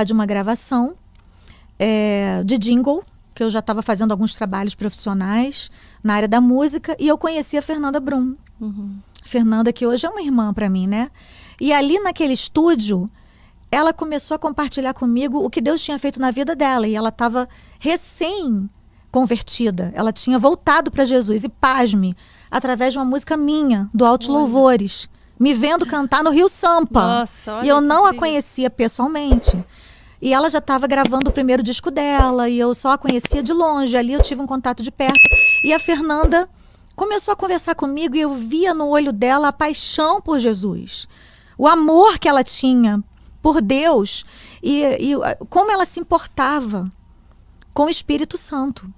de uma gravação de jingle, que eu já estava fazendo alguns trabalhos profissionais na área da música, e eu conheci a Fernanda Brum. Fernanda, que hoje é uma irmã para mim, né? E ali naquele estúdio, ela começou a compartilhar comigo o que Deus tinha feito na vida dela. E ela estava recém-convertida. Ela tinha voltado para Jesus. E pasme, através de uma música minha, do Altos Louvores, me vendo cantar no Rio Sampa. Nossa, e eu não a conhecia pessoalmente. E ela já estava gravando o primeiro disco dela, e eu só a conhecia de longe. Ali eu tive um contato de perto. E a Fernanda começou a conversar comigo, e eu via no olho dela a paixão por Jesus. O amor que ela tinha por Deus, e como ela se importava com o Espírito Santo.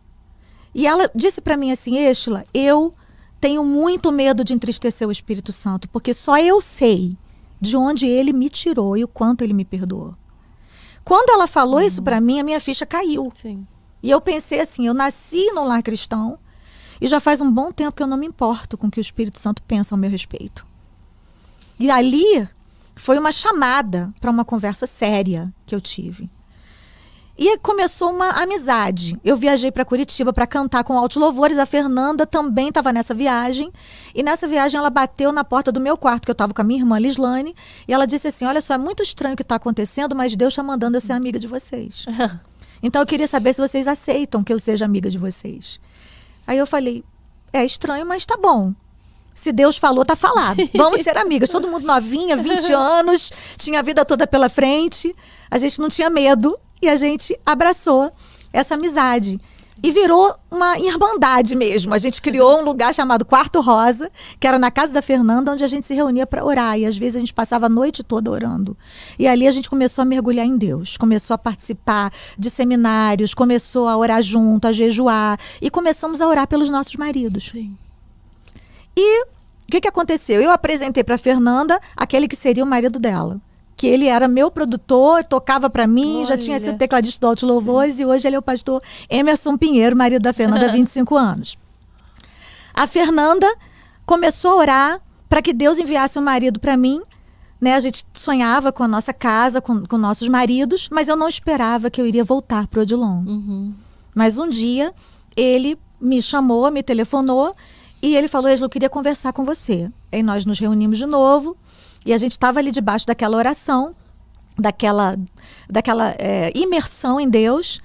E ela disse para mim assim: Estela, eu tenho muito medo de entristecer o Espírito Santo, porque só eu sei de onde ele me tirou e o quanto ele me perdoou. Quando ela falou isso para mim, a minha ficha caiu. Sim. E eu pensei assim: eu nasci no lar cristão e já faz um bom tempo que eu não me importo com o que o Espírito Santo pensa ao meu respeito. E ali foi uma chamada para uma conversa séria que eu tive. E começou uma amizade. Eu viajei para Curitiba para cantar com Altos Louvores. A Fernanda também estava nessa viagem. E nessa viagem ela bateu na porta do meu quarto, que eu estava com a minha irmã Lislane. E ela disse assim: olha só, é muito estranho o que está acontecendo, mas Deus está mandando eu ser amiga de vocês. Então eu queria saber se vocês aceitam que eu seja amiga de vocês. Aí eu falei: é estranho, mas tá bom. Se Deus falou, tá falado. Vamos ser amigas. Todo mundo novinha, 20 anos, tinha a vida toda pela frente. A gente não tinha medo e a gente abraçou essa amizade. E virou uma irmandade mesmo. A gente criou um lugar chamado Quarto Rosa, que era na casa da Fernanda, onde a gente se reunia para orar. E às vezes a gente passava a noite toda orando. E ali a gente começou a mergulhar em Deus. Começou a participar de seminários, começou a orar junto, a jejuar. E começamos a orar pelos nossos maridos. Sim. E o que aconteceu? Eu apresentei para Fernanda aquele que seria o marido dela. Que ele era meu produtor, tocava para mim, Olha. já tinha sido tecladista do Altos Louvores. Sim. E hoje ele é o pastor Emerson Pinheiro, marido da Fernanda, há 25 anos. A Fernanda começou a orar para que Deus enviasse um marido para mim. Né? A gente sonhava com a nossa casa, com nossos maridos, mas eu não esperava que eu iria voltar para o Odilon. Mas um dia ele me chamou, me telefonou, e ele falou: Estela, eu queria conversar com você. Aí nós nos reunimos de novo. E a gente estava ali debaixo daquela oração, daquela imersão em Deus.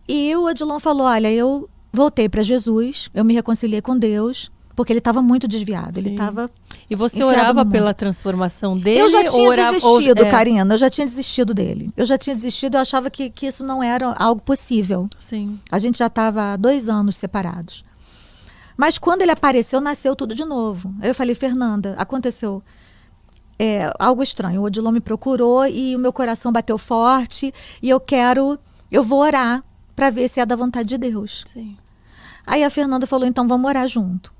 E o Odilon falou: olha, eu voltei para Jesus, eu me reconciliei com Deus, porque ele estava muito desviado. Ele estava. E você orava pela transformação dele? Eu já tinha desistido, Karina. Eu já tinha desistido dele. Eu já tinha desistido, eu achava que isso não era algo possível. Sim. A gente já estava há 2 anos separados. Mas quando ele apareceu, nasceu tudo de novo. Aí eu falei: Fernanda, aconteceu algo estranho. O Odilon me procurou e o meu coração bateu forte e eu vou orar para ver se é da vontade de Deus. Sim. Aí a Fernanda falou: então vamos orar junto.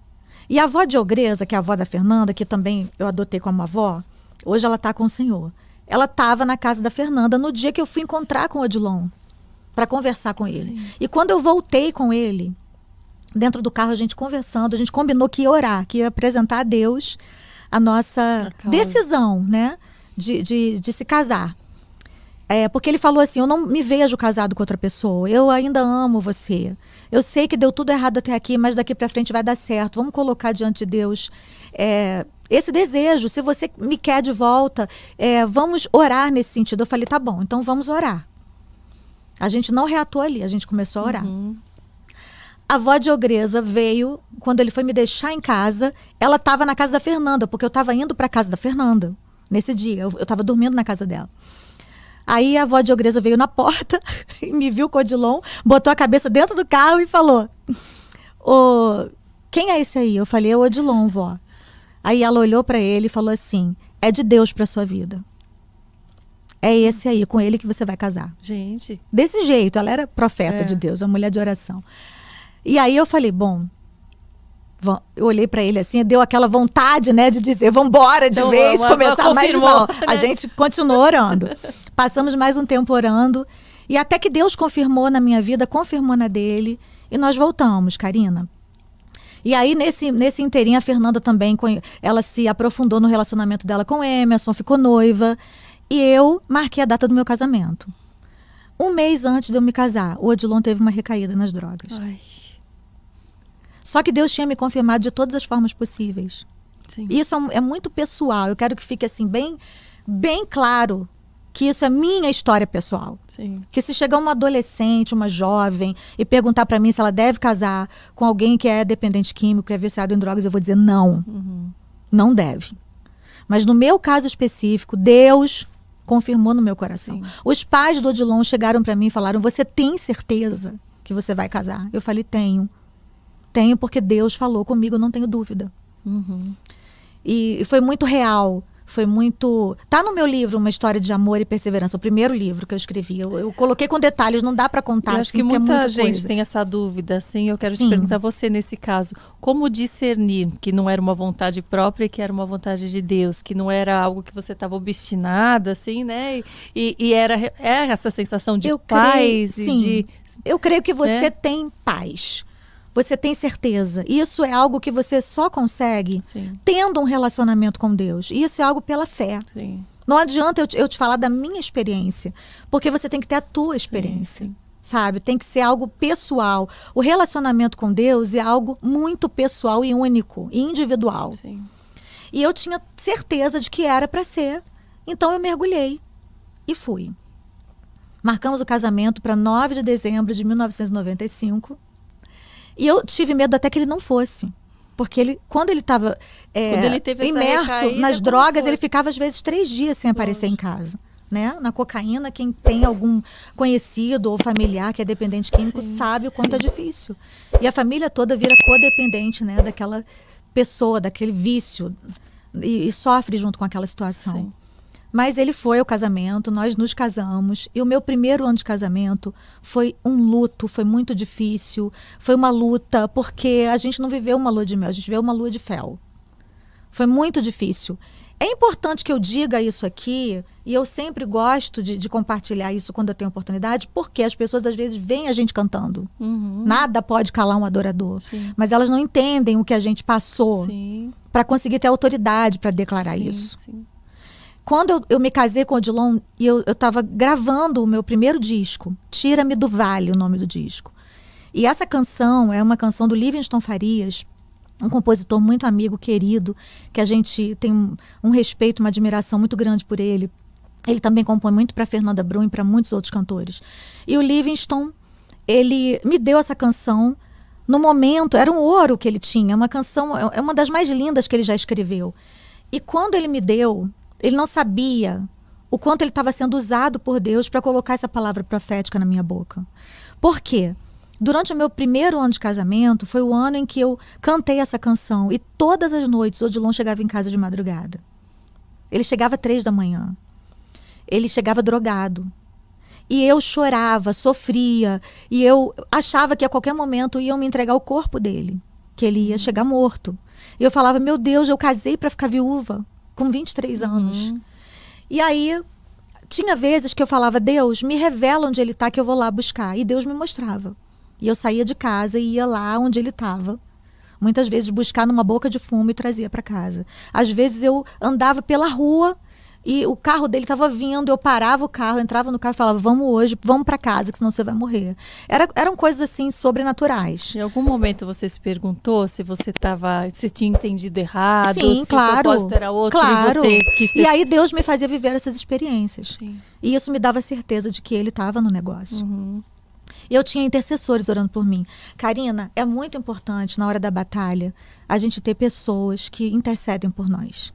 E a avó de Ogreza, que é a avó da Fernanda, que também eu adotei como avó, hoje ela está com o Senhor. Ela estava na casa da Fernanda no dia que eu fui encontrar com o Odilon para conversar com ele. Sim. E quando eu voltei com ele, dentro do carro, a gente conversando, a gente combinou que ia orar, que ia apresentar a Deus a nossa decisão, né, de se casar. Porque ele falou assim: eu não me vejo casado com outra pessoa, eu ainda amo você. Eu sei que deu tudo errado até aqui, mas daqui para frente vai dar certo. Vamos colocar diante de Deus esse desejo. Se você me quer de volta, vamos orar nesse sentido. Eu falei: tá bom, então vamos orar. A gente não reatou ali, a gente começou a orar. A avó de Ogreza veio, quando ele foi me deixar em casa, ela estava na casa da Fernanda, porque eu estava indo para a casa da Fernanda nesse dia. Eu estava dormindo na casa dela. Aí a avó de Ogreza veio na porta e me viu com o Odilon, botou a cabeça dentro do carro e falou: quem é esse aí? Eu falei: é o Odilon, vó. Aí ela olhou para ele e falou assim: é de Deus para sua vida. É esse aí, com ele que você vai casar. Gente. Desse jeito, ela era profeta de Deus, uma mulher de oração. E aí eu falei: bom, eu olhei para ele assim, deu aquela vontade, né, de dizer: vamos embora de vez, começar mais não. Né? A gente continuou orando. Passamos mais um tempo orando. E até que Deus confirmou na minha vida, confirmou na dele. E nós voltamos, Karina. E aí, nesse inteirinho, a Fernanda também, ela se aprofundou no relacionamento dela com o Emerson, ficou noiva. E eu marquei a data do meu casamento. Um mês antes de eu me casar, o Odilon teve uma recaída nas drogas. Ai. Só que Deus tinha me confirmado de todas as formas possíveis. Sim. Isso é muito pessoal. Eu quero que fique assim bem claro que isso é minha história pessoal. Sim. Que se chegar uma adolescente, uma jovem, e perguntar para mim se ela deve casar com alguém que é dependente químico, que é viciado em drogas, eu vou dizer não. Não deve. Mas no meu caso específico, Deus confirmou no meu coração. Sim. Os pais do Odilon chegaram para mim e falaram: você tem certeza que você vai casar? Eu falei: tenho. Tenho porque Deus falou comigo, eu não tenho dúvida. E foi muito real. Foi muito... Tá no meu livro Uma História de Amor e Perseverança, o primeiro livro que eu escrevi. Eu coloquei com detalhes, não dá para contar. Eu acho que muita gente coisa. tem essa dúvida, assim. Eu quero Sim. te perguntar, você nesse caso, como discernir que não era uma vontade própria e que era uma vontade de Deus, que não era algo que você estava obstinada, assim, né? E era essa sensação de paz e de... Eu creio que você tem paz. Você tem certeza. Isso é algo que você só consegue tendo um relacionamento com Deus. Isso é algo pela fé. Sim. Não adianta eu te falar da minha experiência, porque você tem que ter a tua experiência. Sim. Sabe? Tem que ser algo pessoal. O relacionamento com Deus é algo muito pessoal e único, e individual. Sim. E eu tinha certeza de que era para ser. Então eu mergulhei e fui. Marcamos o casamento para 9 de dezembro de 1995. E eu tive medo até que ele não fosse. Porque quando ele estava imerso nas drogas, ele ficava às vezes 3 dias sem aparecer em casa. Né? Na cocaína, quem tem algum conhecido ou familiar que é dependente químico sabe o quanto é difícil. E a família toda vira codependente, né? Daquela pessoa, daquele vício. E sofre junto com aquela situação. Sim. Mas ele foi ao casamento, nós nos casamos. E o meu primeiro ano de casamento foi um luto, foi muito difícil. Foi uma luta, porque a gente não viveu uma lua de mel, a gente viveu uma lua de fel. Foi muito difícil. É importante que eu diga isso aqui, e eu sempre gosto de compartilhar isso quando eu tenho oportunidade, porque as pessoas às vezes veem a gente cantando. Nada pode calar um adorador. Sim. Mas elas não entendem o que a gente passou para conseguir ter autoridade para declarar isso. Sim. Quando eu me casei com o Odilon, e eu estava gravando o meu primeiro disco, Tira-me do Vale, o nome do disco. E essa canção é uma canção do Livingston Farias, um compositor muito amigo, querido, que a gente tem um respeito, uma admiração muito grande por ele. Ele também compõe muito para Fernanda Brum e para muitos outros cantores. E o Livingston, ele me deu essa canção no momento, era um ouro que ele tinha, uma canção, é uma das mais lindas que ele já escreveu. E quando ele me deu... Ele não sabia o quanto ele estava sendo usado por Deus para colocar essa palavra profética na minha boca. Por quê? Durante o meu primeiro ano de casamento, foi o ano em que eu cantei essa canção. E todas as noites, o Odilon chegava em casa de madrugada. Ele chegava 3 da manhã. Ele chegava drogado. E eu chorava, sofria. E eu achava que a qualquer momento iam me entregar o corpo dele. Que ele ia chegar morto. E eu falava: meu Deus, eu casei para ficar viúva. Com 23 anos. E aí, tinha vezes que eu falava: Deus, me revela onde ele está, que eu vou lá buscar. E Deus me mostrava. E eu saía de casa e ia lá onde ele estava. Muitas vezes buscar numa boca de fumo e trazia para casa. Às vezes eu andava pela rua e o carro dele estava vindo, eu parava o carro, entrava no carro e falava: vamos hoje, vamos para casa, que senão você vai morrer. Eram coisas assim sobrenaturais. Em algum momento você se perguntou se você tinha entendido errado? Sim, se claro. O propósito era outro, claro. E aí Deus me fazia viver essas experiências. Sim. E isso me dava certeza de que ele estava no negócio. E eu tinha intercessores orando por mim. Karina, é muito importante na hora da batalha a gente ter pessoas que intercedem por nós.